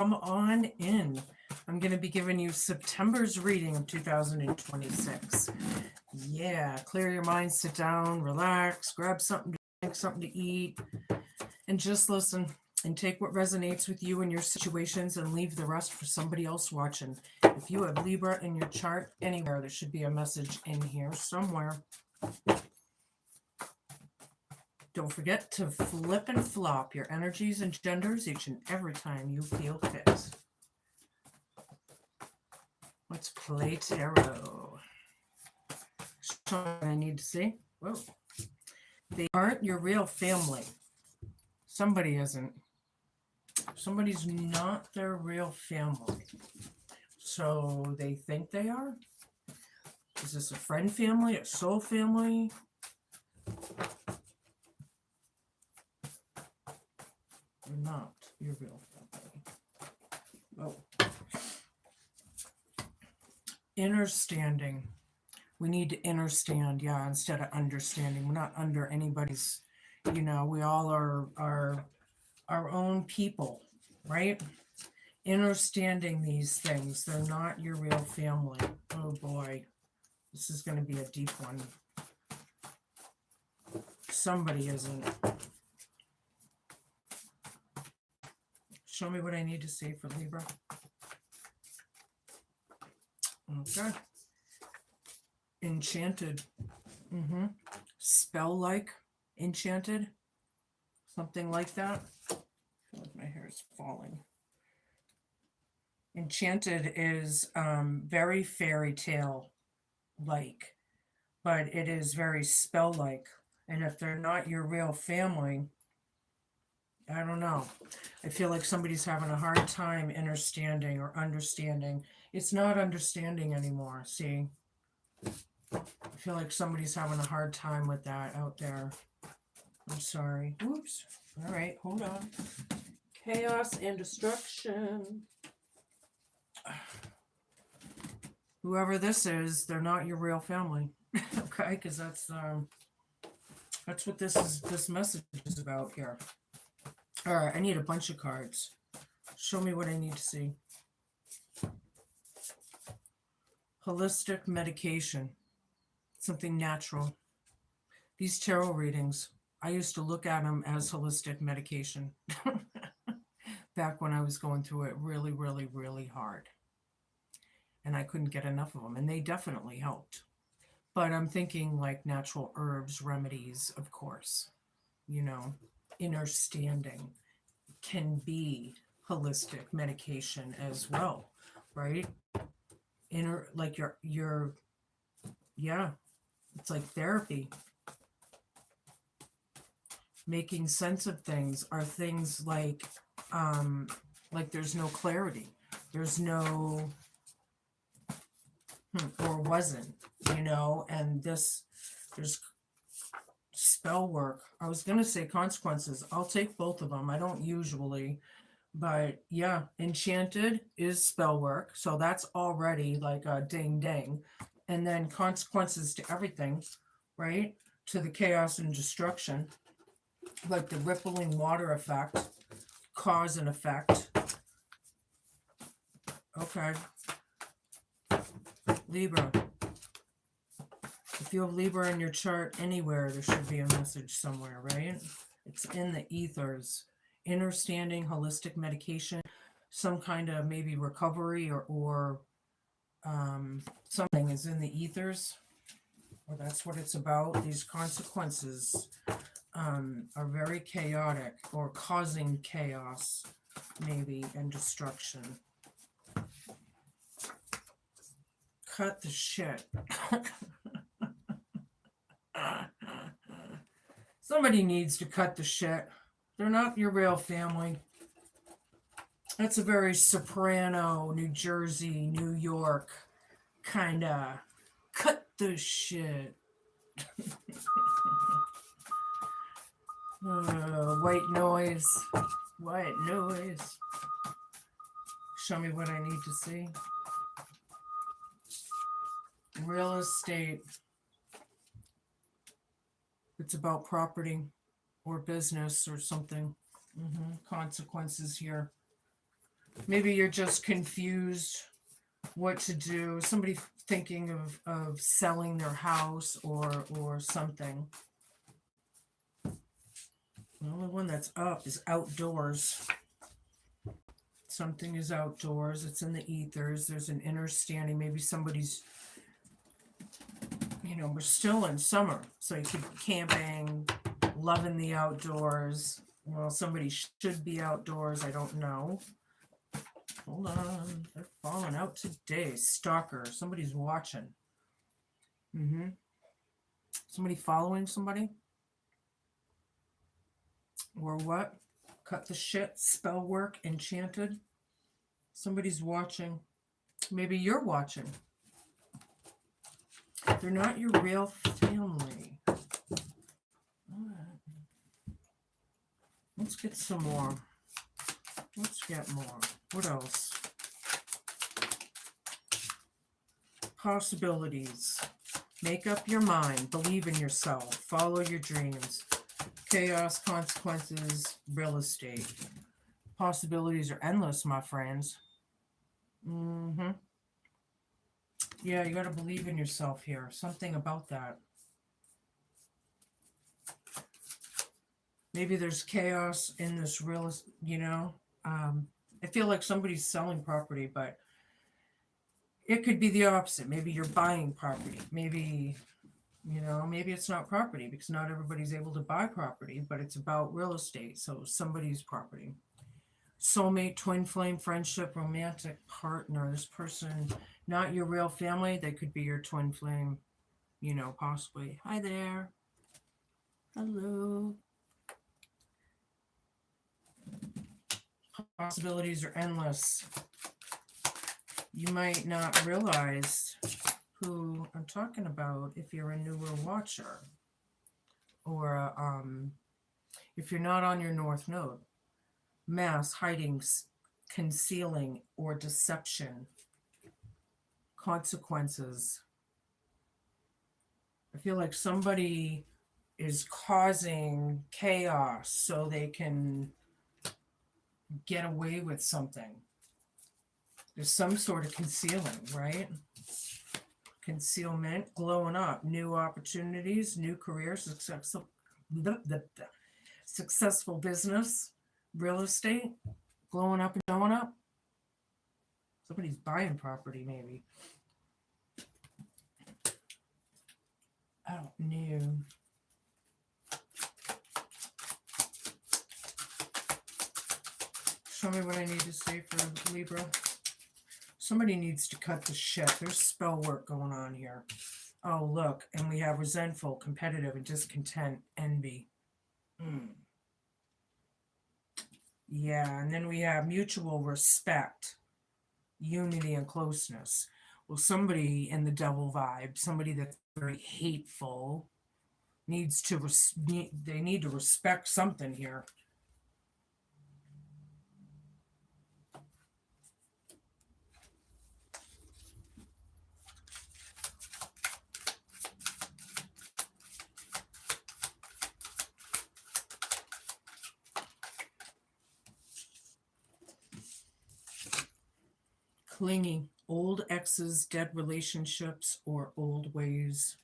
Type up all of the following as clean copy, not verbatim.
come on in. I'm going to be giving you September's reading of 2026. Yeah, clear your mind, sit down, relax, grab something to drink, something to eat, and just listen and take what resonates with you and your situations and leave the rest for somebody else watching. If you have Libra in your chart anywhere, there should be a message in here somewhere. Don't forget to flip and flop your energies and genders each and every time you feel fit. Let's play tarot. Show me what I need to see. Whoa. They aren't your real family. Somebody isn't. Somebody's not their real family. So they think they are? Is this a friend family, a soul family? They're not your real family. Oh. Understanding. We need to understand, yeah, instead of understanding. We're not under anybody's, we all are our own people, right? Understanding these things. They're not your real family. Oh boy. This is going to be a deep one. Somebody isn't. Show me what I need to see for Libra. Okay. Enchanted. Spell-like. Enchanted. Something like that. I feel like my hair is falling. Enchanted is very fairy tale like, but it is very spell like. And if they're not your real family, I don't know. I feel like somebody's having a hard time understanding. It's not understanding anymore. See, I feel like somebody's having a hard time with that out there. I'm sorry. Oops. All right, hold on. Chaos and destruction. Whoever this is, they're not your real family. Okay, because that's what this message is about here. All right, I need a bunch of cards. Show me what I need to see. Holistic medication. Something natural. These tarot readings, I used to look at them as holistic medication. Back when I was going through it really, really, really hard. And I couldn't get enough of them. And they definitely helped. But I'm thinking like natural herbs, remedies, of course. Understanding can be holistic medication as well, right? Like yeah, it's like therapy. Making sense of things are things like there's no clarity. There's no or wasn't, and there's spell work. I was going to say consequences. I'll take both of them. I don't usually, but yeah, enchanted is spell work. So that's already like a ding ding. And then consequences to everything, right? To the chaos and destruction, like the rippling water effect, cause and effect. Okay. Libra. If you have Libra in your chart anywhere, there should be a message somewhere, right? It's in the ethers. Understanding, holistic medication, some kind of maybe recovery or something is in the ethers. Well, that's what it's about. These consequences are very chaotic or causing chaos, maybe, and destruction. Cut the shit. Somebody needs to cut the shit. They're not your real family. That's a very soprano, New Jersey, New York kind of cut the shit. White noise. White noise. Show me what I need to see. Real estate. It's about property or business or something. Consequences here. Maybe you're just confused what to do. Somebody thinking of selling their house or something. The only one that's up is outdoors. Something is outdoors. It's in the ethers. There's an understanding. Maybe somebody's, we're still in summer. So you could be camping, loving the outdoors. Well, somebody should be outdoors. I don't know. Hold on. They're falling out today. Stalker. Somebody's watching. Somebody following somebody? Or what? Cut the shit. Spell work. Enchanted. Somebody's watching. Maybe you're watching. They're not your real family. Let's get some more. Let's get more. What else? Possibilities. Make up your mind. Believe in yourself. Follow your dreams. Chaos, consequences, real estate. Possibilities are endless, my friends. Yeah, you got to believe in yourself here. Something about that. Maybe there's chaos in this real, I feel like somebody's selling property, but it could be the opposite. Maybe you're buying property. Maybe it's not property because not everybody's able to buy property, but it's about real estate. So somebody's property. Soulmate, twin flame, friendship, romantic partner. This person, not your real family. They could be your twin flame, possibly. Hi there. Hello. Possibilities are endless. You might not realize who I'm talking about if you're a newer watcher, or if you're not on your north node. Mass, hiding, concealing, or deception. Consequences. I feel like somebody is causing chaos so they can get away with something. There's some sort of concealing, right? Concealment, glowing up, new opportunities, new careers, successful business, real estate, glowing up and showing up. Somebody's buying property, maybe. I don't know. Show me what I need to say for Libra. Somebody needs to cut the shit. There's spell work going on here. Oh, look. And we have resentful, competitive, and discontent, envy. Yeah, and then we have mutual respect, unity, and closeness. Well, somebody in the devil vibe, somebody that's very hateful, needs to, they need to respect something here. Clingy, old exes, dead relationships, or old ways.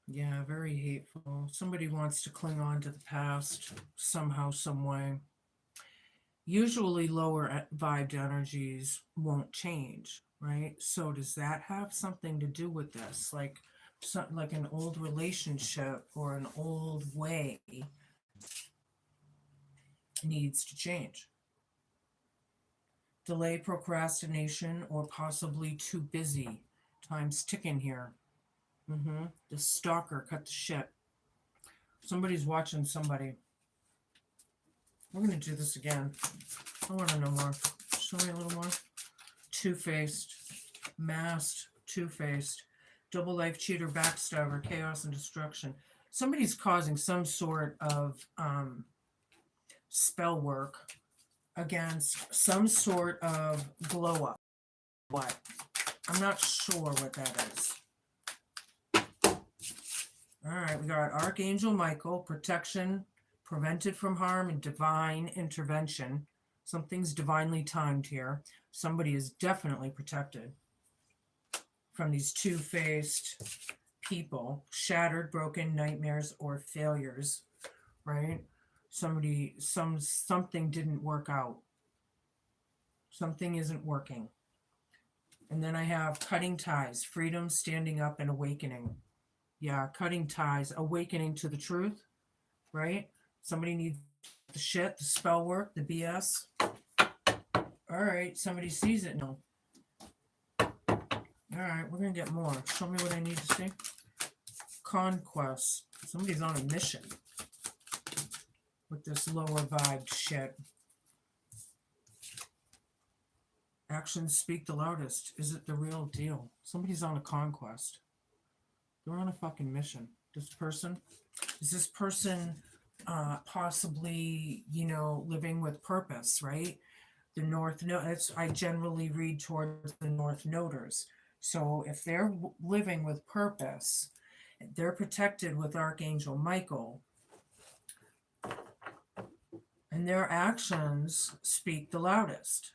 Yeah, very hateful. Somebody wants to cling on to the past somehow, some way. Usually lower vibed energies won't change, right? So does that have something to do with this? Like an old relationship or an old way needs to change. Delay, procrastination, or possibly too busy. Time's ticking here. The stalker, cut the shit. Somebody's watching somebody. We're going to do this again. I want to know more. Show me a little more. Two-faced, masked, two-faced, double life cheater, backstabber, chaos and destruction. Somebody's causing some sort of spell work against some sort of glow up. What? I'm not sure what that is. All right, we got Archangel Michael, protection, prevented from harm and divine intervention. Something's divinely timed here. Somebody is definitely protected from these two-faced people, shattered, broken nightmares or failures, right? Something didn't work out. Something isn't working. And then I have cutting ties, freedom, standing up, and awakening. Yeah, cutting ties, awakening to the truth, right? Somebody needs the shit, the spell work, the BS. All right, somebody sees it now. All right, we're going to get more. Show me what I need to see. Conquest. Somebody's on a mission with this lower vibe shit. Actions speak the loudest. Is it the real deal? Somebody's on a conquest. They're on a fucking mission. Is this person possibly, living with purpose, right? The North Node, I generally read towards the North Noders. So if they're living with purpose, they're protected with Archangel Michael, and their actions speak the loudest.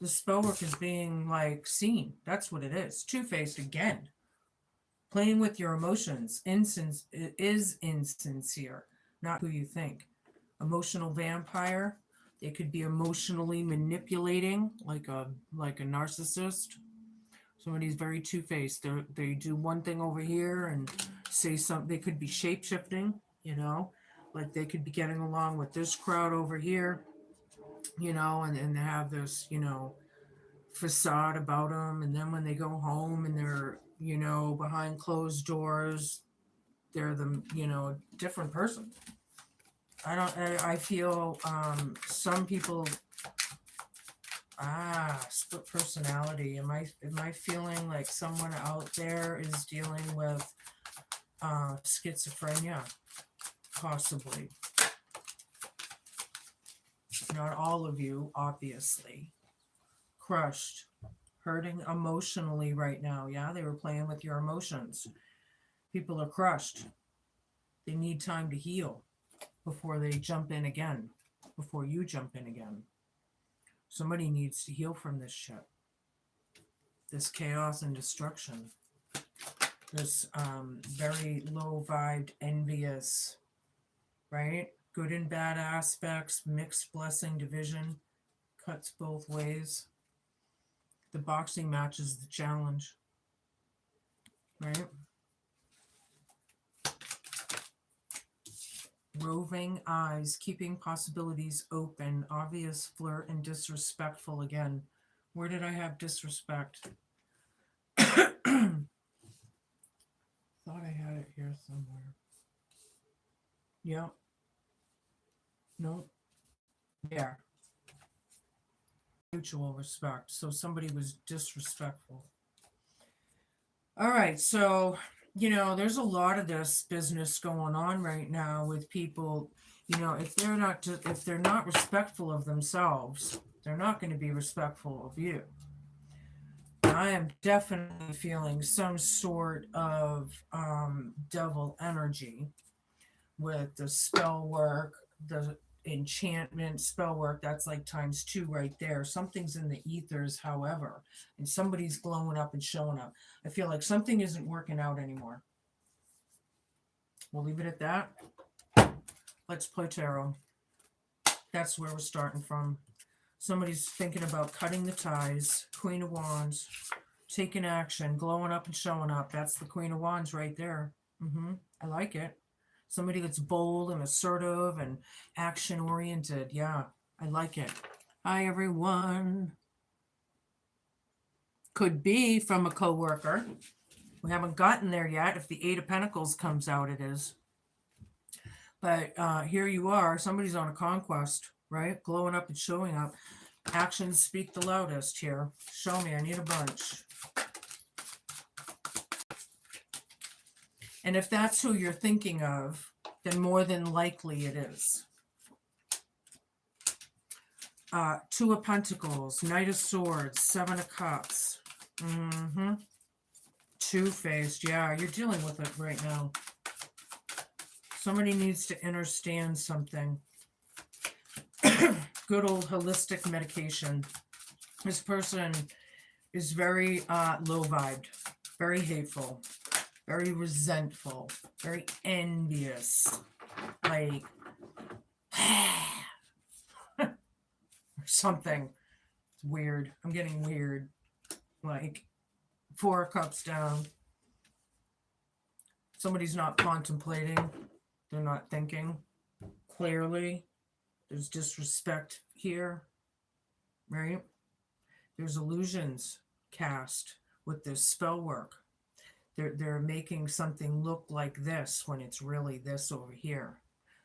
The spell work is being seen. That's what it is. Two-faced again. Playing with your emotions. It is insincere, not who you think. Emotional vampire. They could be emotionally manipulating, like a narcissist. Somebody's very two-faced. They do one thing over here and say something. They could be shape-shifting, like they could be getting along with this crowd over here, and they have this, facade about them. And then when they go home and they're, behind closed doors, they're the, different person. I feel some people, split personality. Am I feeling like someone out there is dealing with schizophrenia? Possibly. Not all of you, obviously. Crushed, hurting emotionally right now. Yeah, they were playing with your emotions. People are crushed. They need time to heal before they jump in again, before you jump in again. Somebody needs to heal from this shit. This chaos and destruction. This very low-vibed, envious, right? Good and bad aspects, mixed blessing, division, cuts both ways. The boxing match is the challenge, right? Roving eyes, keeping possibilities open, obvious flirt and disrespectful again. Where did I have disrespect? Thought I had it here somewhere. Yeah. No. There. Mutual respect. So somebody was disrespectful. All right, so there's a lot of this business going on right now with people. If they're not respectful of themselves, they're not going to be respectful of you. I am definitely feeling some sort of devil energy with the spell work, the enchantment spell work. That's like ×2 right there. Something's in the ethers, however, and somebody's glowing up and showing up. I feel like something isn't working out anymore. We'll leave it at that. Let's play tarot. That's where we're starting from. Somebody's thinking about cutting the ties. Queen of Wands. Taking action. Glowing up and showing up. That's the Queen of Wands right there. I like it. Somebody that's bold and assertive and action-oriented. Yeah, I like it. Hi, everyone. Could be from a coworker. We haven't gotten there yet. If the Eight of Pentacles comes out, it is. But here you are. Somebody's on a conquest, right? Glowing up and showing up. Actions speak the loudest here. Show me. I need a bunch. And if that's who you're thinking of, then more than likely it is. Two of Pentacles, Knight of Swords, Seven of Cups. Two-faced. Yeah, you're dealing with it right now. Somebody needs to understand something. Good old holistic medication. This person is very low vibed, very hateful, very resentful, very envious. Like, something. It's weird. I'm getting weird. Like, 4 cups down. Somebody's not contemplating. They're not thinking clearly. There's disrespect here, right? There's illusions cast with this spell work. They're making something look like this when it's really this over here.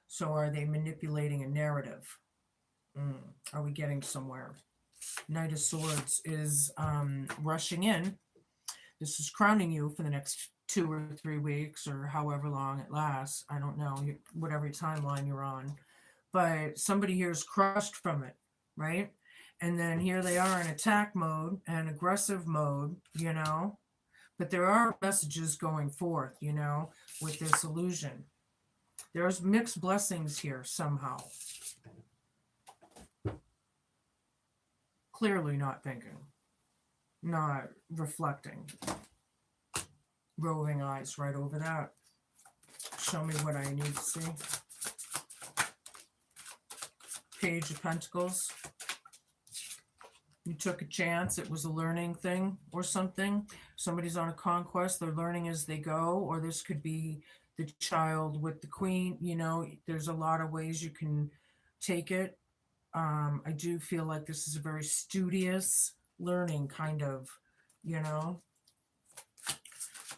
So are they manipulating a narrative? Are we getting somewhere? Knight of Swords is rushing in. This is crowning you for the next 2 or 3 weeks or however long it lasts. I don't know, whatever timeline you're on. But somebody here is crushed from it, right? And then here they are in attack mode and aggressive mode, you know? But there are messages going forth, you know, with this illusion. There's mixed blessings here somehow. Clearly not thinking, not reflecting. Roving eyes right over that. Show me what I need to see. Page of Pentacles. You took a chance. It was a learning thing or something. Somebody's on a conquest. They're learning as they go. Or this could be the child with the queen. You know, there's a lot of ways you can take it. I do feel like this is a very studious learning kind of, you know.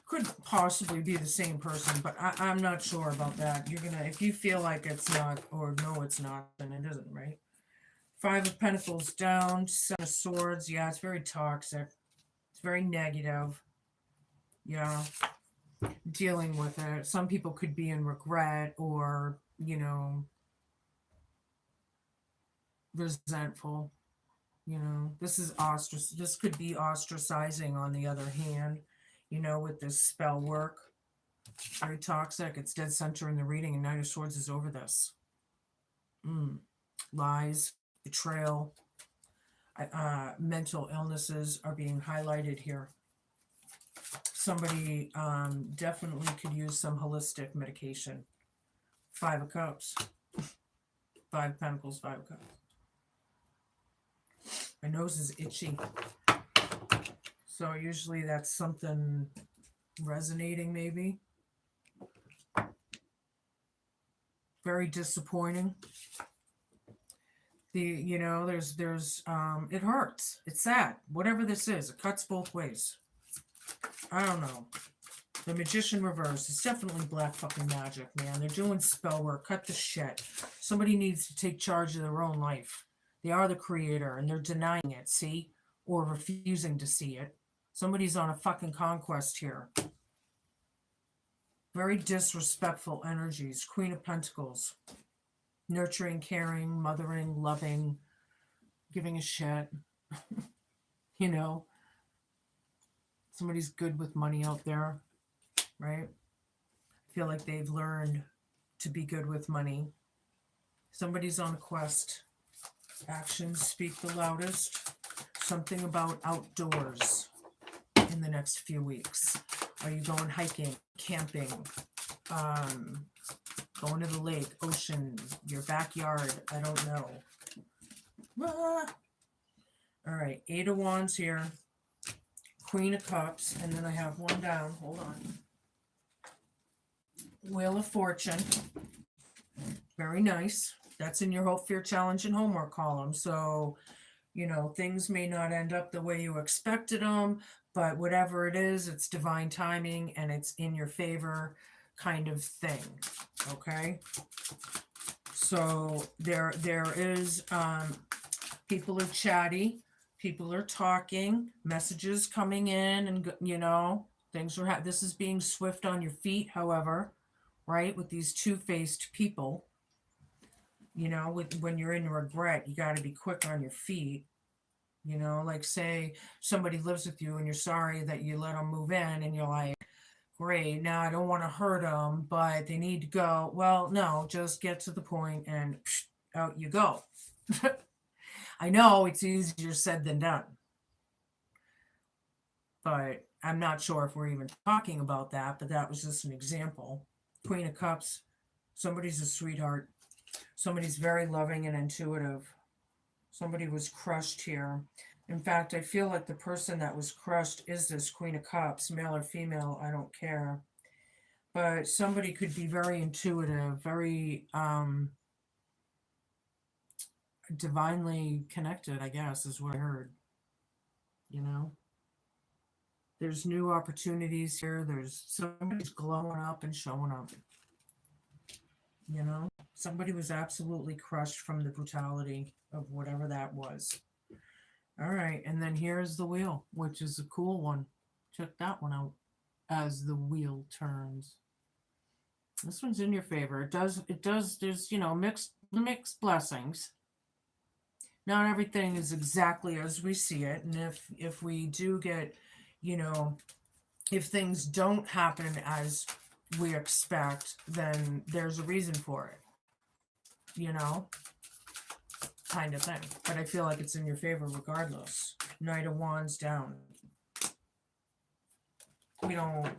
Could possibly be the same person, but I'm not sure about that. You're gonna, if you feel like it's not, or no, it's not, then it isn't, right? 5 of Pentacles down, 7 of Swords. Yeah, it's very toxic. It's very negative. Yeah, dealing with it. Some people could be in regret or, you know, resentful. You know, this is this could be ostracizing on the other hand. You know, with this spell work. Very toxic. It's dead center in the reading, and Knight of Swords is over this. Lies, betrayal, mental illnesses are being highlighted here. Somebody definitely could use some holistic medication. 5 of Cups. 5 of Pentacles, 5 of Cups. My nose is itchy. So usually that's something resonating maybe. Very disappointing. You know, there's it hurts. It's sad. Whatever this is, it cuts both ways. I don't know. The Magician reverse. It's definitely black fucking magic, man. They're doing spell work. Cut the shit. Somebody needs to take charge of their own life. They are the creator and they're denying it, see? Or refusing to see it. Somebody's on a fucking conquest here. Very disrespectful energies. Queen of Pentacles. Nurturing, caring, mothering, loving, giving a shit. You know. Somebody's good with money out there, right? I feel like they've learned to be good with money. Somebody's on a quest. Actions speak the loudest. Something about outdoors in the next few weeks. Are you going hiking, camping, going to the lake, ocean, your backyard? I don't know. Ah. All right, 8 of Wands here. Queen of Cups, and then I have one down. Hold on. Wheel of Fortune. Very nice. That's in your Hope, Fear, Challenge, and Homework column. So, you know, things may not end up the way you expected them, but whatever it is, it's divine timing and it's in your favor kind of thing. Okay? So there is, people are chatty. People are talking, messages coming in, and, you know, things are, this is being swift on your feet, however, right? With these two-faced people, you know, when you're in regret, you got to be quick on your feet, you know, like say somebody lives with you and you're sorry that you let them move in and you're like, Great. Now I don't want to hurt them, but they need to go. Well, no, just get to the point and psh, out you go. I know it's easier said than done, but I'm not sure if we're even talking about that, but that was just an example. Queen of Cups, somebody's a sweetheart. Somebody's very loving and intuitive. Somebody was crushed here. In fact, I feel like the person that was crushed is this Queen of Cups, male or female, I don't care. But somebody could be very intuitive, very divinely connected, I guess, is what I heard. You know, there's new opportunities here. There's somebody's glowing up and showing up. You know, somebody was absolutely crushed from the brutality of whatever that was. All right, and then here's the wheel, which is a cool one. Check that one out as the wheel turns. This one's in your favor. It does, there's, mixed blessings. Not everything is exactly as we see it. And if we do get, you know, if things don't happen as we expect, then there's a reason for it. You know? Kind of thing. But I feel like it's in your favor regardless. Knight of Wands down. We don't.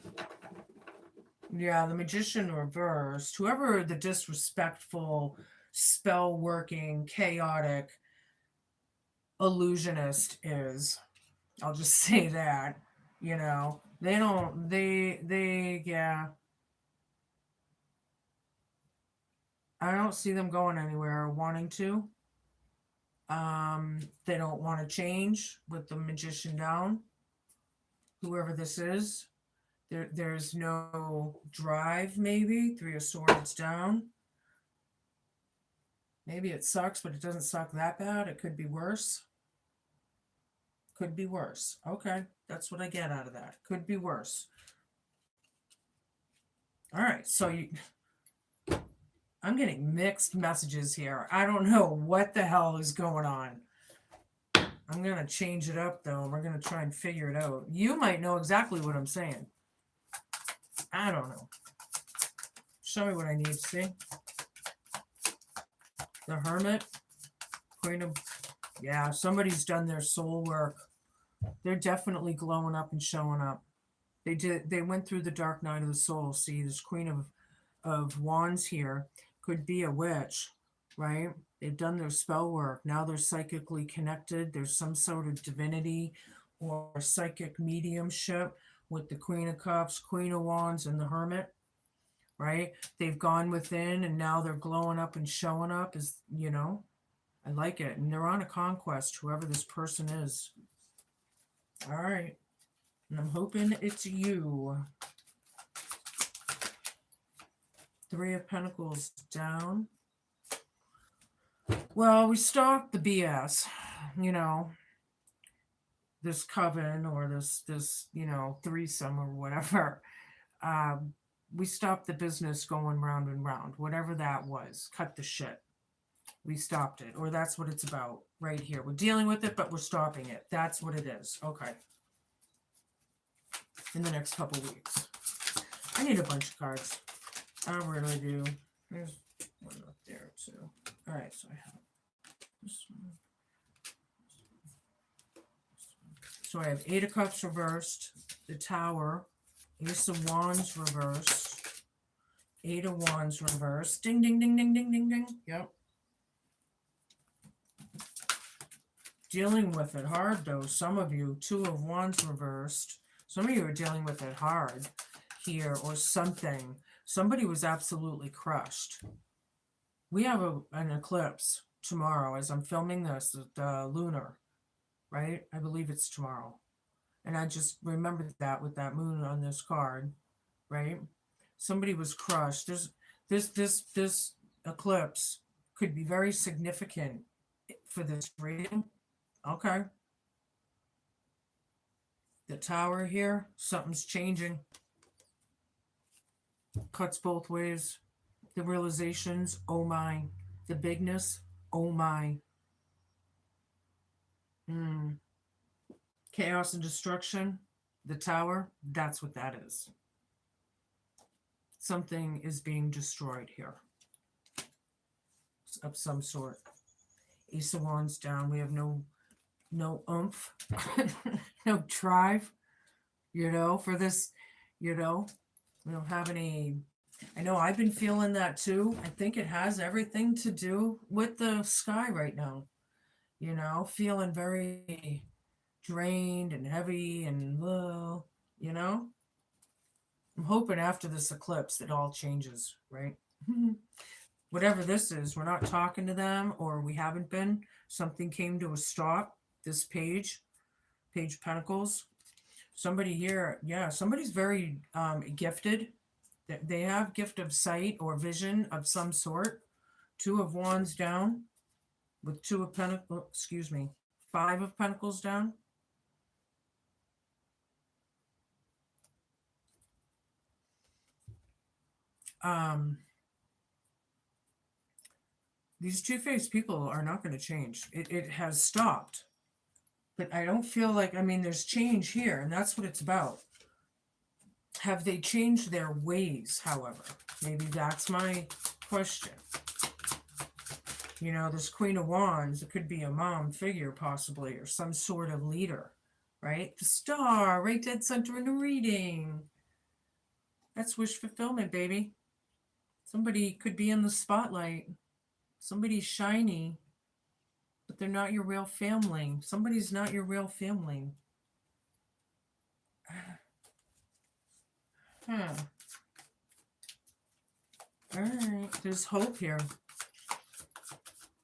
Yeah, the Magician reversed. Whoever the disrespectful, spell working, chaotic illusionist is, I'll just say that. They don't. Yeah. I don't see them going anywhere or wanting to. They don't want to change with the Magician down. Whoever this is. There's no drive, maybe. Three of Swords down. Maybe it sucks, but it doesn't suck that bad. It could be worse. Could be worse. Okay, that's what I get out of that. Could be worse. All right, so I'm getting mixed messages here. I don't know what the hell is going on. I'm going to change it up, though, and we're going to try and figure it out. You might know exactly what I'm saying. I don't know. Show me what I need to see. The Hermit. Queen of... Yeah, somebody's done their soul work. They're definitely glowing up and showing up. They went through the dark night of the soul. See, this Queen of Wands here could be a witch, right? They've done their spell work. Now they're psychically connected. There's some sort of divinity or psychic mediumship with the Queen of Cups, Queen of Wands, and the Hermit, right? They've gone within and now they're glowing up and showing up. I like it. And they're on a conquest, whoever this person is. All right. And I'm hoping it's you. Three of Pentacles down. Well, we stopped the BS, this coven or this threesome or whatever. We stopped the business going round and round, whatever that was. Cut the shit. We stopped it, or that's what it's about right here. We're dealing with it, but we're stopping it. That's what it is. Okay. In the next couple weeks. I need a bunch of cards. I really do. There's one up there, too. All right, so I have this one. So I have Eight of Cups reversed, the Tower, Ace of Wands reversed, Eight of Wands reversed. Ding, ding, ding, ding, ding, ding, ding. Yep. Dealing with it hard, though. Some of you, Two of Wands reversed. Some of you are dealing with it hard here or something. Somebody was absolutely crushed. We have an eclipse tomorrow as I'm filming this, the lunar, right? I believe it's tomorrow. And I just remembered that with that moon on this card, right? Somebody was crushed. This eclipse could be very significant for this reading. Okay. The Tower here, something's changing. Cuts both ways. The realizations, oh my. The bigness, oh my. Chaos and destruction, the Tower, that's what that is. something is being destroyed here of some sort. Ace of Wands down. We have no oomph, no drive, for this, we don't have any. I know I've been feeling that too. I think it has everything to do with the sky right now, feeling very drained and heavy and low, I'm hoping after this eclipse it all changes, right? Whatever this is, we're not talking to them, or we haven't been. Something came to a stop. This page of Pentacles. Somebody here, yeah, somebody's very gifted. They have gift of sight or vision of some sort. Two of Wands down with two of Pentacles, Five of Pentacles down. These two-faced people are not going to change. It has stopped. But I don't feel like, there's change here, and that's what it's about. Have they changed their ways, however? Maybe that's my question. This Queen of Wands, it could be a mom figure possibly, or some sort of leader, right? The star, right dead center in the reading. That's wish fulfillment, baby. Somebody could be in the spotlight. Somebody's shiny, but they're not your real family. Somebody's not your real family. Huh. All right. There's hope here.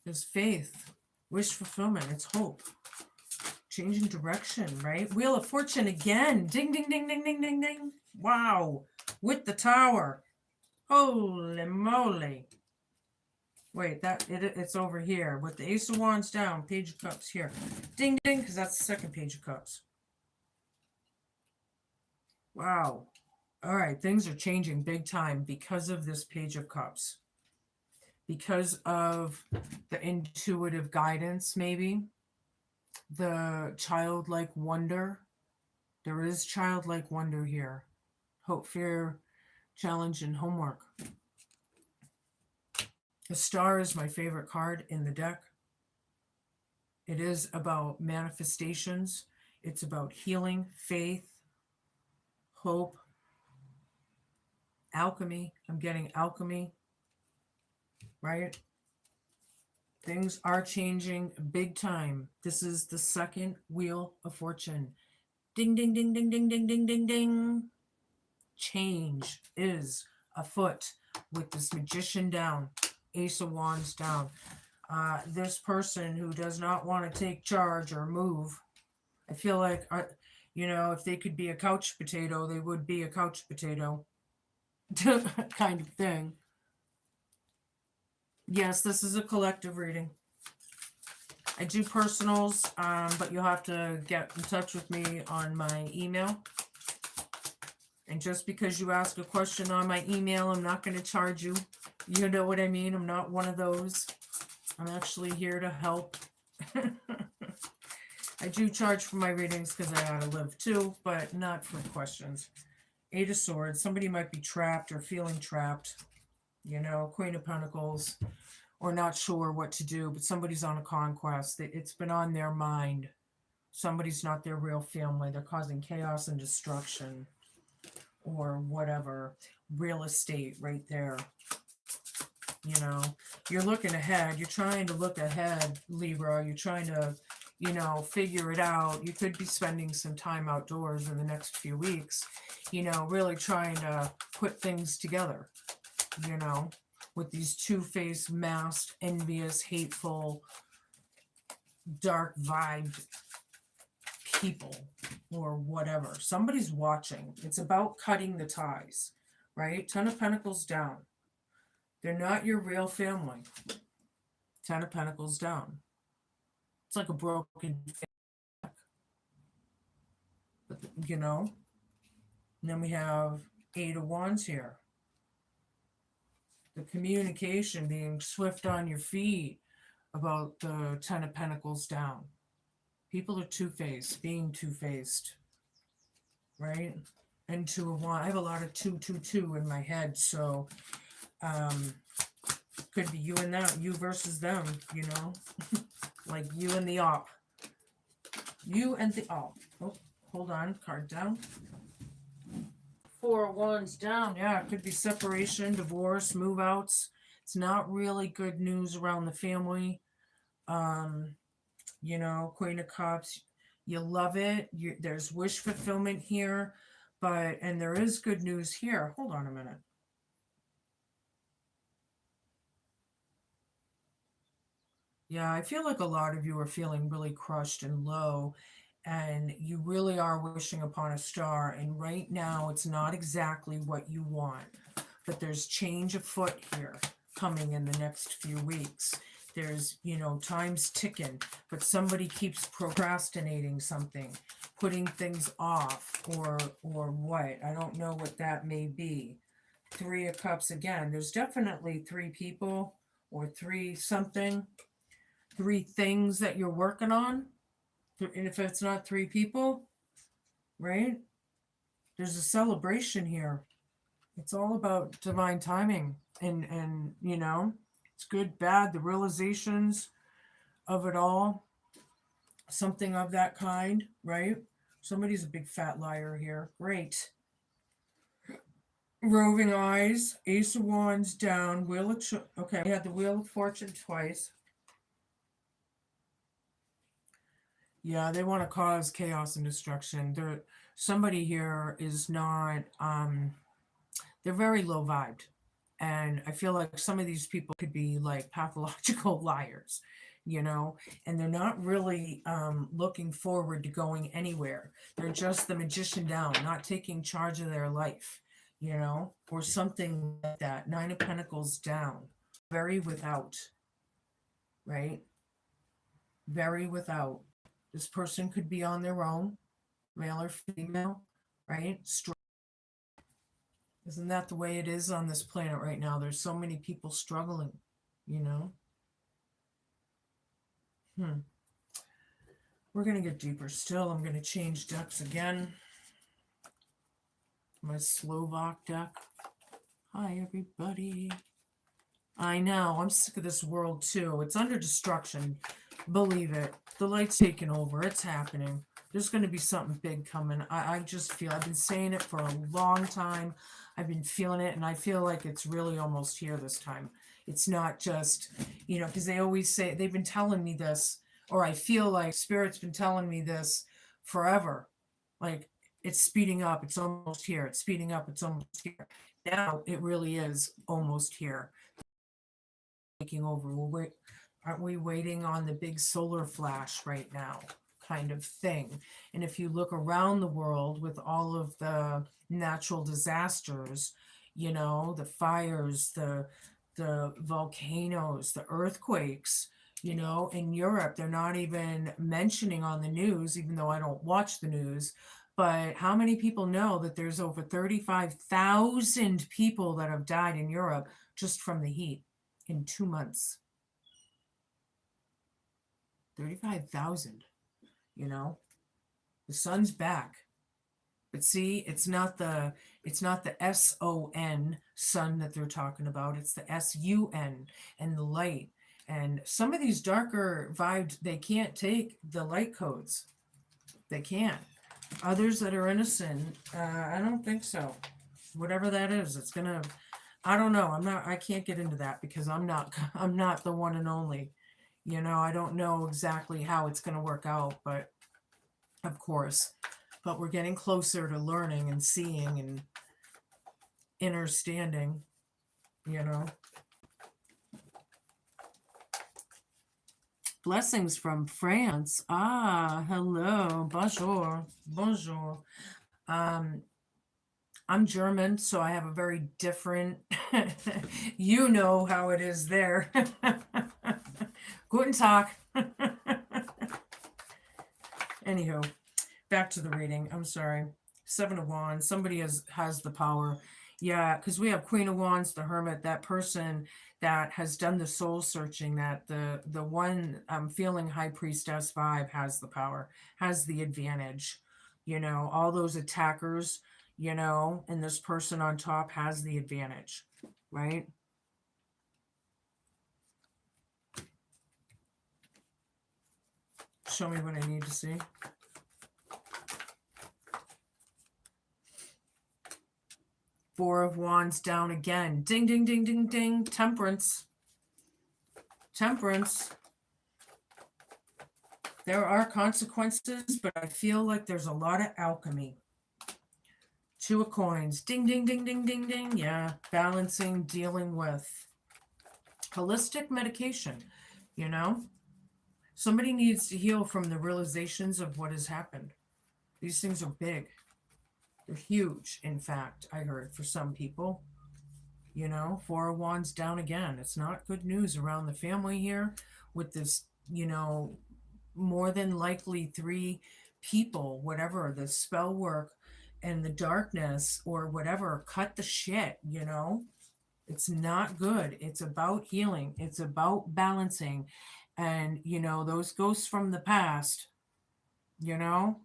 There's faith. Wish fulfillment. It's hope. Changing direction, right? Wheel of Fortune again. Ding, ding, ding, ding, ding, ding, ding. Wow. With the Tower. Holy moly. Wait, it's over here. With the Ace of Wands down. Page of Cups here. Ding, ding, because that's the second Page of Cups. Wow. All right, things are changing big time because of this Page of Cups. Because of the intuitive guidance, maybe. The childlike wonder. There is childlike wonder here. Hope, fear, challenge, and homework. The Star is my favorite card in the deck. It is about manifestations. It's about healing, faith, hope, alchemy. I'm getting alchemy, right? Things are changing big time. This is the second Wheel of Fortune. Ding, ding, ding, ding, ding, ding, ding, ding, ding. Change is afoot with this Magician down, Ace of Wands down. This person who does not want to take charge or move, I feel like, if they could be a couch potato, they would be a couch potato kind of thing. Yes, this is a collective reading. I do personals, but you'll have to get in touch with me on my email. And just because you ask a question on my email, I'm not going to charge you. You know what I mean? I'm not one of those. I'm actually here to help. I do charge for my readings because I gotta live too, but not for questions. Eight of Swords. Somebody might be trapped or feeling trapped. Queen of Pentacles. Or not sure what to do, but somebody's on a conquest. It's been on their mind. Somebody's not their real family. They're causing chaos and destruction. Or whatever. Real estate right there. You're looking ahead. You're trying to look ahead, Libra. You're trying to, figure it out. You could be spending some time outdoors in the next few weeks, really trying to put things together, with these two-faced, masked, envious, hateful, dark vibed people or whatever. Somebody's watching. It's about cutting the ties, right? Ten of Pentacles down. They're not your real family. Ten of Pentacles down. It's like a broken back. But, and then we have Eight of Wands here. The communication, being swift on your feet about the Ten of Pentacles down. People are two-faced, being two-faced, right? and Two of Wands. I have a lot of 222 in my head, so could be you and them, you versus them, you know, like you and the op. You and the op. Oh, hold on, card down. Four of Wands down. Yeah, it could be separation, divorce, move outs. It's not really good news around the family. You know, Queen of Cups, you love it. There's wish fulfillment here, and there is good news here. Hold on a minute. Yeah, I feel like a lot of you are feeling really crushed and low, and you really are wishing upon a star. And right now, it's not exactly what you want, but there's change afoot here coming in the next few weeks. There's, you know, time's ticking, but somebody keeps procrastinating something, putting things off, or what. I don't know what that may be. Three of Cups again. There's definitely three people or three something, three things that you're working on. And if it's not three people, right? There's a celebration here. It's all about divine timing, and you know, it's good, bad, the realizations of it all, something of that kind, right? Somebody's a big fat liar here. Great. Roving eyes, Ace of Wands down, Wheel of okay, we had the Wheel of Fortune twice. Yeah, they want to cause chaos and destruction. Somebody here is not they're very low vibed. And I feel like some of these people could be like pathological liars, you know, and they're not really looking forward to going anywhere. They're just the magician down, not taking charge of their life, you know, or something like that. Nine of Pentacles down, very without, right? Very without. This person could be on their own, male or female, right? Isn't that the way it is on this planet right now? There's so many people struggling, you know? We're going to get deeper still. I'm going to change decks again. My Slovak deck. Hi, everybody. I know. I'm sick of this world, too. It's under destruction. Believe it. The light's taking over. It's happening. There's going to be something big coming. I just feel, I've been saying it for a long time. I've been feeling it, and I feel like it's really almost here this time. It's not just, you know, because they always say, they've been telling me this, or I feel like Spirit's been telling me this forever. Like, it's speeding up. It's almost here. It's speeding up. It's almost here. Now, it really is almost here. Taking over. Aren't we waiting on the big solar flash right now? Kind of thing. And if you look around the world with all of the natural disasters, you know, the fires, the volcanoes, the earthquakes, you know, in Europe, they're not even mentioning on the news, even though I don't watch the news. But how many people know that there's over 35,000 people that have died in Europe just from the heat in 2 months? 35,000. You know, the sun's back, but see, it's not the SON sun that they're talking about. It's the SUN and the light. And some of these darker vibes, they can't take the light codes. They can't. Others that are innocent, I don't think so. Whatever that is, it's gonna. I don't know. I can't get into that because I'm not the one and only. You know, I don't know exactly how it's going to work out, but of course, but we're getting closer to learning and seeing and understanding, you know. Blessings from France. Ah, hello. Bonjour. Bonjour. I'm German, so I have a very different, you know how it is there. Guten Tag. Anywho, back to the reading. I'm sorry. Seven of Wands. Somebody has the power. Yeah, because we have Queen of Wands, the Hermit, that person that has done the soul searching, that the one I'm feeling High Priestess vibe has the power, has the advantage. You know, all those attackers, you know, and this person on top has the advantage, right? Show me what I need to see. Four of Wands down again. Ding, ding, ding, ding, ding. Temperance. Temperance. There are consequences, but I feel like there's a lot of alchemy. Two of Coins. Ding, ding, ding, ding, ding, ding. Yeah. Balancing, dealing with holistic medication, you know? Somebody needs to heal from the realizations of what has happened. These things are big. They're huge, in fact, I heard, for some people. You know, Four of Wands down again. It's not good news around the family here with this, you know, more than likely 3 people, whatever, the spell work and the darkness or whatever, cut the shit, you know? It's not good. It's about healing. It's about balancing. And, you know, those ghosts from the past, you know,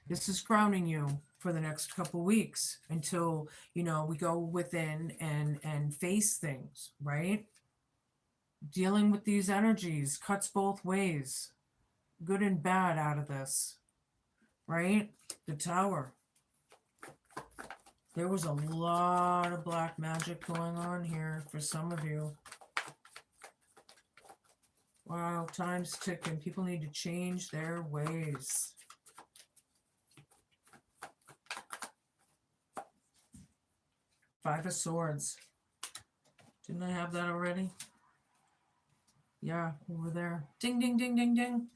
this is crowning you for the next couple weeks until, you know, we go within and face things, right? Dealing with these energies cuts both ways, good and bad out of this, right? The Tower. There was a lot of black magic going on here for some of you. Wow, time's ticking. People need to change their ways. Five of Swords. Didn't I have that already? Yeah, over there. Ding, ding, ding, ding, ding.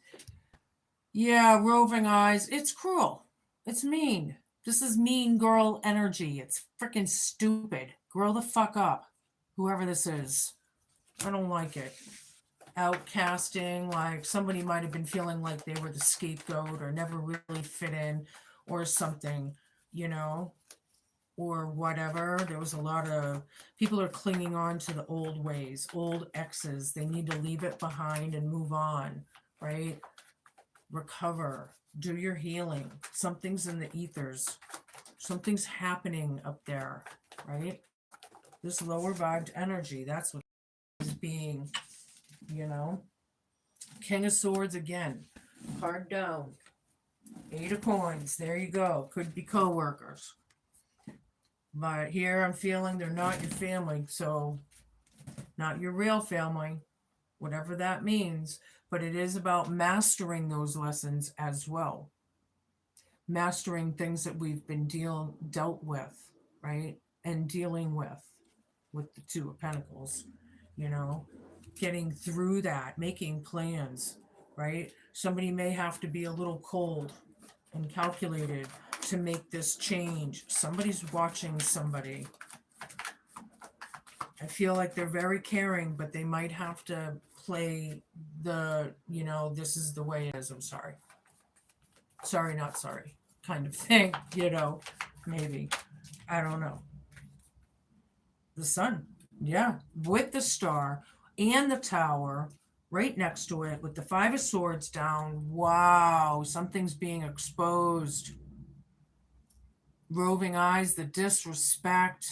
Yeah, roving eyes. It's cruel. It's mean. This is mean girl energy. It's freaking stupid. Grow the fuck up. Whoever this is. I don't like it. Outcasting, like somebody might have been feeling like they were the scapegoat or never really fit in or something, you know, or whatever. There was a lot of people are clinging on to the old ways, old exes. They need to leave it behind and move on, right? Recover, do your healing. Something's in the ethers. Something's happening up there, right? This lower vibed energy, that's what is being, you know. King of Swords again. Card down. Eight of Coins. There you go. Could be co-workers. But here I'm feeling they're not your family. So not your real family. Whatever that means. But it is about mastering those lessons as well. Mastering things that we've been dealt with, right? And dealing with the Two of Pentacles, you know, getting through that, making plans, right? Somebody may have to be a little cold and calculated to make this change. Somebody's watching somebody. I feel like they're very caring, but they might have to play the, you know, this is the way it is. I'm sorry. Sorry, not sorry kind of thing, you know, maybe. I don't know. The Sun. Yeah. With the Star and the Tower right next to it with the Five of Swords down. Wow. Something's being exposed. Roving eyes, the disrespect.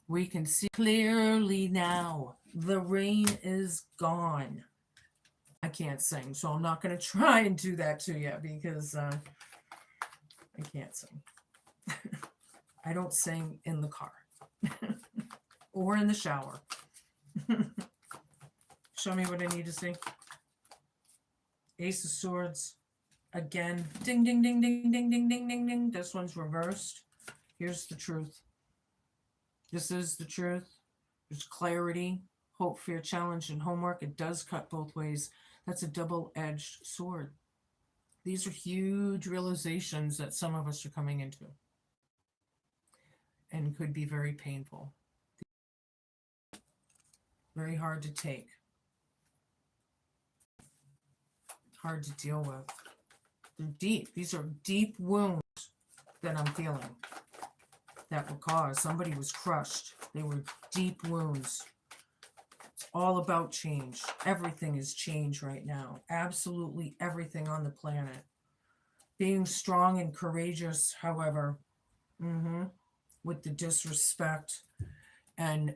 We can see clearly now. The rain is gone. I can't sing, so I'm not going to try and do that to you because I can't sing. I don't sing in the car or in the shower. Show me what I need to see. Ace of Swords. Again. Ding, ding, ding, ding, ding, ding, ding, ding, ding. This one's reversed. Here's the truth. This is the truth. There's clarity, hope, fear, challenge, and homework. It does cut both ways. That's a double-edged sword. These are huge realizations that some of us are coming into and could be very painful. Very hard to take. Hard to deal with. They're deep. These are deep wounds that I'm feeling that were caused. Somebody was crushed. They were deep wounds. It's all about change. Everything is change right now. Absolutely everything on the planet. Being strong and courageous, however, with the disrespect and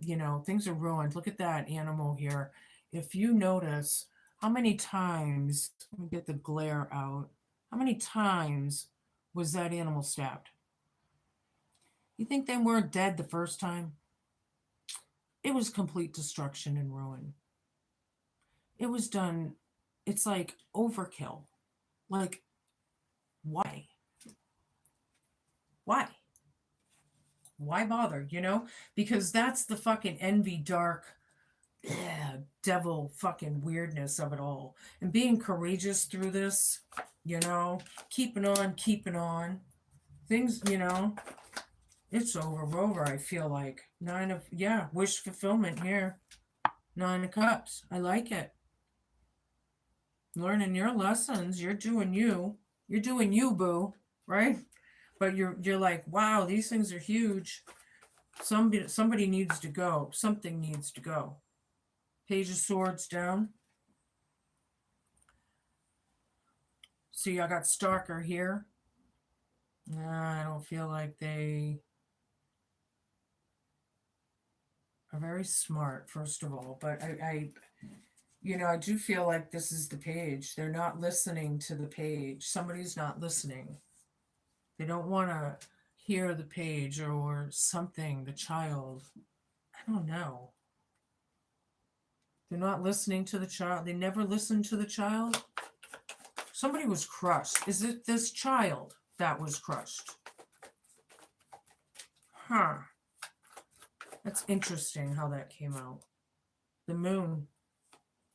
you know, things are ruined. Look at that animal here. If you notice, how many times, let me get the glare out, how many times was that animal stabbed? You think they weren't dead the first time? It was complete destruction and ruin. It was done, it's like overkill. Like, why? Why? Why bother, you know? Because that's the fucking envy, dark, devil fucking weirdness of it all. And being courageous through this, you know, keeping on, keeping on. Things, you know, it's over, I feel like. Yeah, wish fulfillment here. 9 of Cups. I like it. Learning your lessons. You're doing you. You're doing you, boo. Right? But you're like, wow, these things are huge. Somebody needs to go. Something needs to go. Page of Swords down. See, I got Stalker here. I don't feel like they are very smart, first of all. But you know, I do feel like this is the page. They're not listening to the page. Somebody's not listening. They don't want to hear the page or something, the child. I don't know. They're not listening to the child. They never listen to the child. Somebody was crushed. Is it this child that was crushed? Huh. That's interesting how that came out. The moon.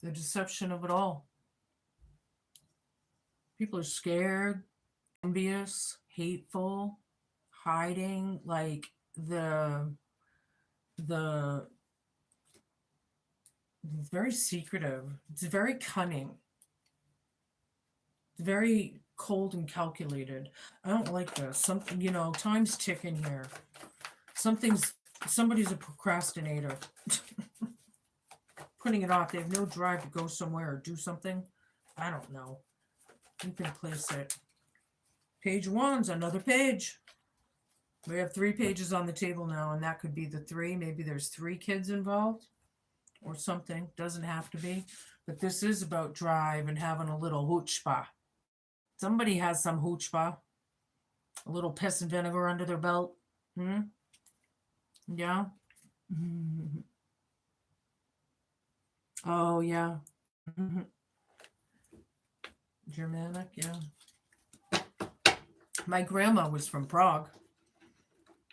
The deception of it all. People are scared, envious, hateful, hiding, like the very secretive. It's very cunning. It's very cold and calculated. I don't like this. Something, you know, time's ticking here. Somebody's a procrastinator. Putting it off. They have no drive to go somewhere or do something. I don't know. You can place it. Page 1's another page. We have 3 pages on the table now, and that could be the 3. Maybe there's 3 kids involved or something. Doesn't have to be. But this is about drive and having a little chutzpah. Somebody has some chutzpah. A little piss and vinegar under their belt. Yeah. Oh, yeah. Germanic, yeah. My grandma was from Prague.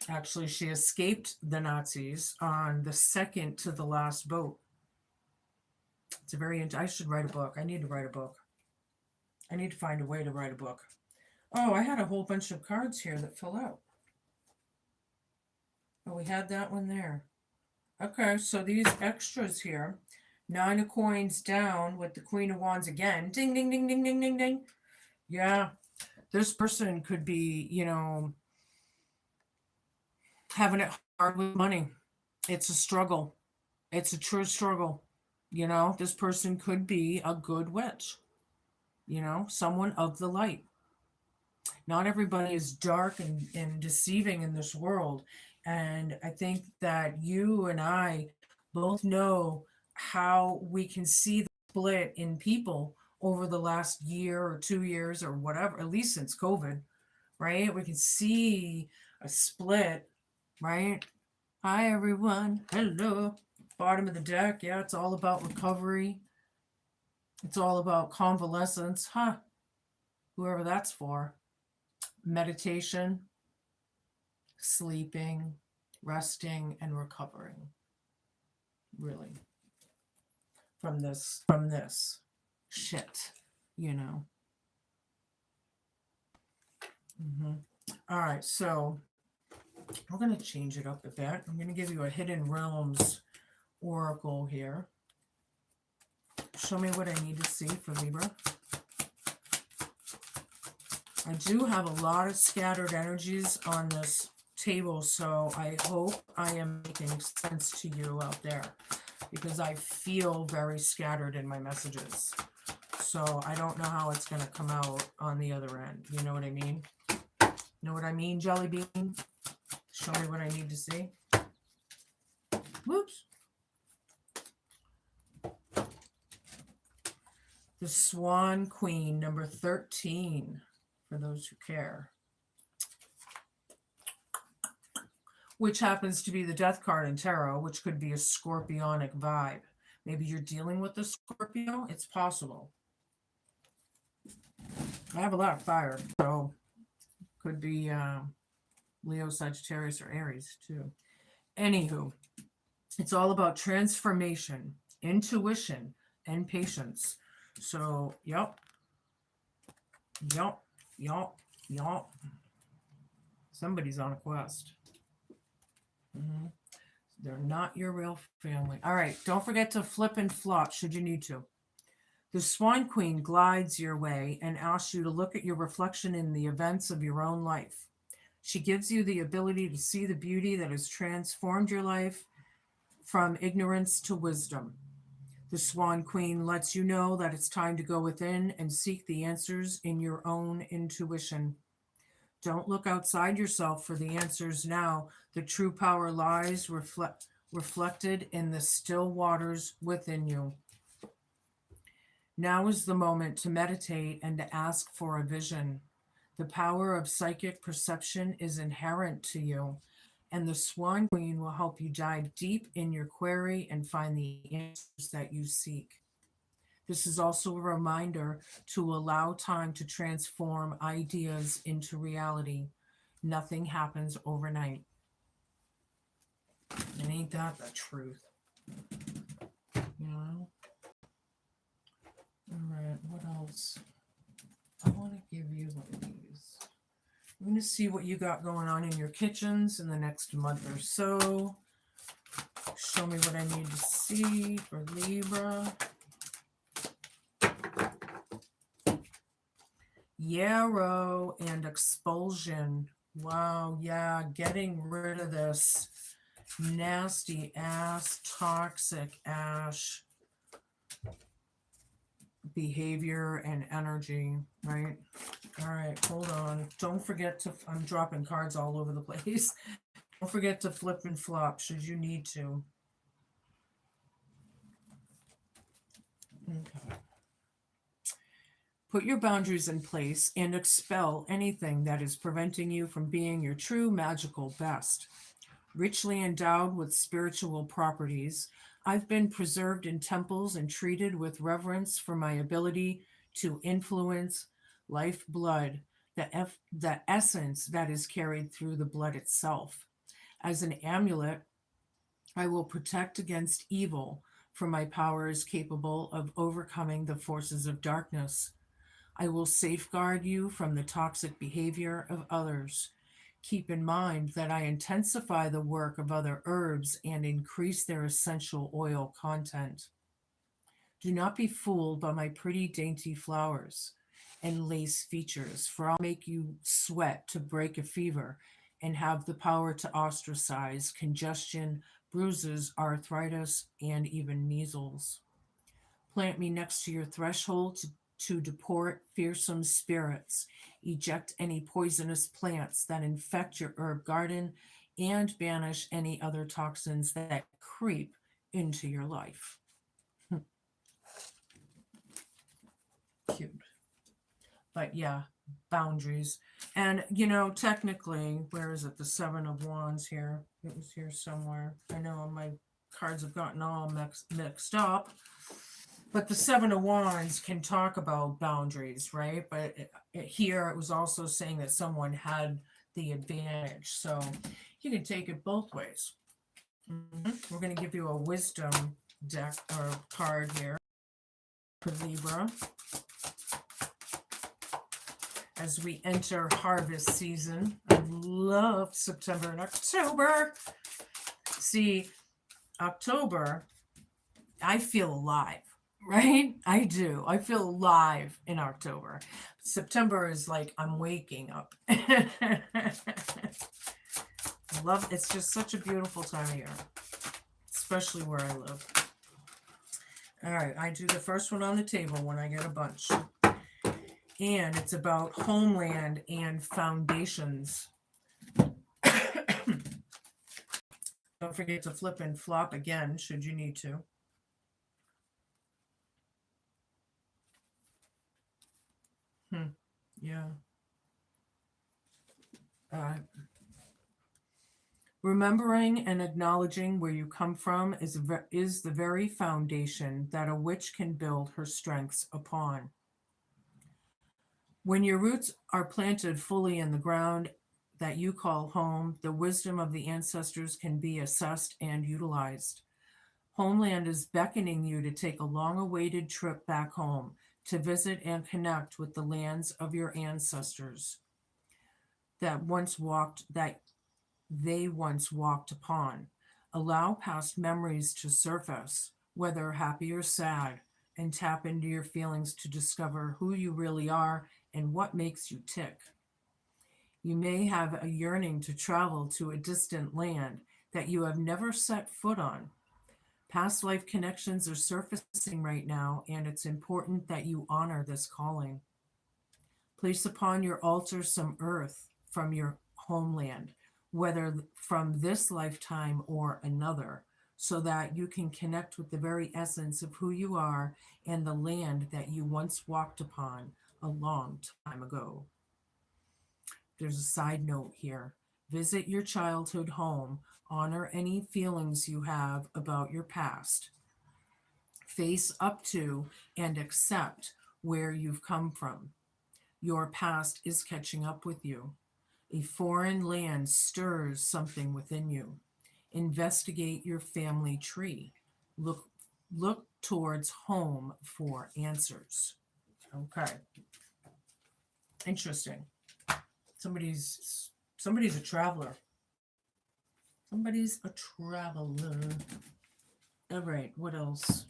Actually, she escaped the Nazis on the second to the last boat. It's a very, I should write a book. I need to write a book. I need to find a way to write a book. Oh, I had a whole bunch of cards here that fell out. Oh, we had that one there. Okay, so these extras here. 9 of Coins down with the Queen of Wands again. Ding, ding, ding, ding, ding, ding, ding. Yeah, this person could be, you know, having it hard with money. It's a struggle. It's a true struggle. You know, this person could be a good witch. You know, someone of the light. Not everybody is dark and deceiving in this world. And I think that you and I both know how we can see the split in people over the last year or 2 years or whatever, at least since COVID, right? We can see a split, right? Hi, everyone. Hello. Bottom of the deck. Yeah, it's all about recovery. It's all about convalescence. Huh. Whoever that's for. Meditation, sleeping, resting, and recovering. Really. From this shit, you know. All right, so we're going to change it up a bit. I'm going to give you a Hidden Realms oracle here. Show me what I need to see for Libra. I do have a lot of scattered energies on this table, so I hope I am making sense to you out there, because I feel very scattered in my messages. So I don't know how it's going to come out on the other end. You know what I mean? Know what I mean, Jelly Bean? Show me what I need to see. Whoops. The Swan Queen, number 13, for those who care. Which happens to be the death card in tarot, which could be a scorpionic vibe. Maybe you're dealing with the Scorpio. It's possible. I have a lot of fire, so could be Leo, Sagittarius, or Aries too. Anywho, it's all about transformation, intuition, and patience. So, yup. Somebody's on a quest. They're not your real family. All right, don't forget to flip and flop should you need to. The Swan Queen glides your way and asks you to look at your reflection in the events of your own life. She gives you the ability to see the beauty that has transformed your life from ignorance to wisdom. The Swan Queen lets you know that it's time to go within and seek the answers in your own intuition. Don't look outside yourself for the answers now. The true power lies reflected in the still waters within you. Now is the moment to meditate and to ask for a vision. The power of psychic perception is inherent to you, and the Swan Queen will help you dive deep in your query and find the answers that you seek. This is also a reminder to allow time to transform ideas into reality. Nothing happens overnight. And ain't that the truth? You know? All right, what else? I want to give you one of these. I'm going to see what you got going on in your kitchens in the next month or so. Show me what I need to see for Libra. Yarrow and expulsion. Wow, yeah, getting rid of this nasty ass, toxic ash behavior and energy, right? All right, hold on. Don't forget to, I'm dropping cards all over the place. Don't forget to flip and flop should you need to. Okay. Put your boundaries in place and expel anything that is preventing you from being your true magical best. Richly endowed with spiritual properties, I've been preserved in temples and treated with reverence for my ability to influence life blood, the essence that is carried through the blood itself. As an amulet, I will protect against evil, for my power is capable of overcoming the forces of darkness. I will safeguard you from the toxic behavior of others. Keep in mind that I intensify the work of other herbs and increase their essential oil content. Do not be fooled by my pretty dainty flowers and lace features, for I'll make you sweat to break a fever and have the power to ostracize congestion, bruises, arthritis, and even measles. Plant me next to your threshold to deport fearsome spirits, eject any poisonous plants that infect your herb garden, and banish any other toxins that creep into your life. Cute. But yeah, boundaries. And, you know, technically, where is it? The Seven of Wands here. It was here somewhere. I know my cards have gotten all mixed up. But the Seven of Wands can talk about boundaries, right? But here it was also saying that someone had the advantage. So you can take it both ways. We're going to give you a wisdom deck or card here for Libra as we enter harvest season. I love September and October. See, October, I feel alive. Right? I do. I feel alive in October. September is like I'm waking up. Love, it's just such a beautiful time of year, especially where I live. All right, I do the first one on the table when I get a bunch. And it's about homeland and foundations. Don't forget to flip and flop again, should you need to. Yeah. Remembering and acknowledging where you come from is the very foundation that a witch can build her strengths upon. When your roots are planted fully in the ground that you call home, the wisdom of the ancestors can be assessed and utilized. Homeland is beckoning you to take a long awaited trip back home to visit and connect with the lands of your ancestors that they once walked upon. Allow past memories to surface, whether happy or sad, and tap into your feelings to discover who you really are and what makes you tick. You may have a yearning to travel to a distant land that you have never set foot on. Past life connections are surfacing right now, and it's important that you honor this calling. Place upon your altar some earth from your homeland, whether from this lifetime or another, so that you can connect with the very essence of who you are and the land that you once walked upon a long time ago. There's a side note here. Visit your childhood home, honor any feelings you have about your past, face up to and accept where you've come from. Your past is catching up with you. A foreign land stirs something within you. Investigate your family tree. Look towards home for answers. Okay. Interesting. Somebody's a traveler. Somebody's a traveler. All right, what else?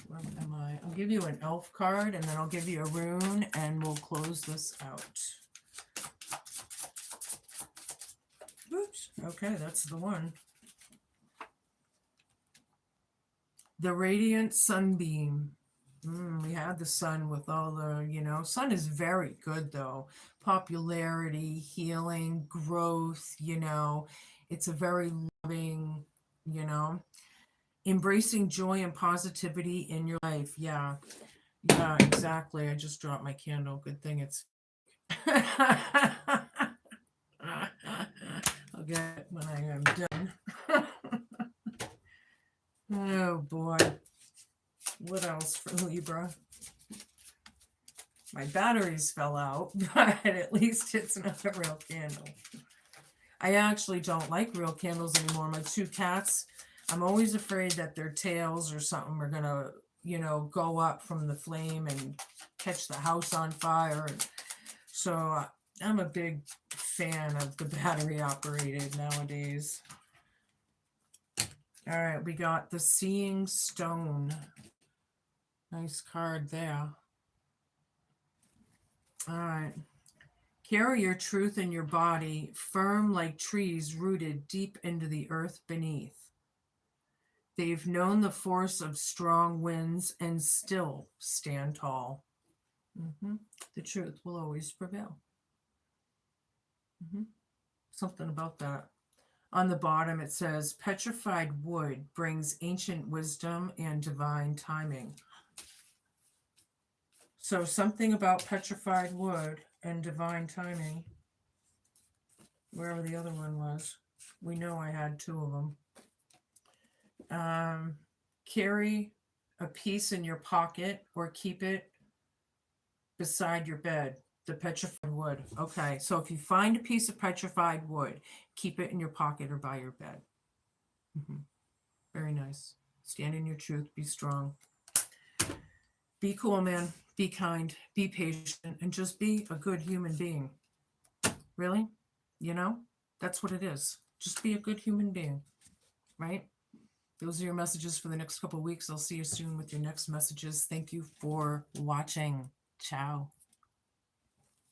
Where am I? I'll give you an elf card and then I'll give you a rune and we'll close this out. Oops. Okay, that's the one. The radiant sunbeam. We had the sun with all the, sun is very good though. Popularity, healing, growth, it's a very loving, embracing joy and positivity in your life. Yeah, exactly. I just dropped my candle. Good thing it's. I'll get it when I am done. Oh boy. What else for Libra? My batteries fell out, but at least it's not a real candle. I actually don't like real candles anymore. My two cats, I'm always afraid that their tails or something are gonna, go up from the flame and catch the house on fire. So I'm a big fan of the battery operated nowadays. All right, we got the Seeing Stone. Nice card there. All right. Carry your truth in your body, firm like trees rooted deep into the earth beneath. They've known the force of strong winds and still stand tall. The truth will always prevail. Something about that. On the bottom, it says, petrified wood brings ancient wisdom and divine timing. So something about petrified wood and divine timing. Wherever the other one was. We know I had two of them. Carry a piece in your pocket or keep it beside your bed. The petrified wood. Okay, so if you find a piece of petrified wood, keep it in your pocket or by your bed. Very nice. Stand in your truth. Be strong. Be cool, man. Be kind. Be patient. And just be a good human being. Really? That's what it is. Just be a good human being. Right? Those are your messages for the next couple of weeks. I'll see you soon with your next messages. Thank you for watching. Ciao.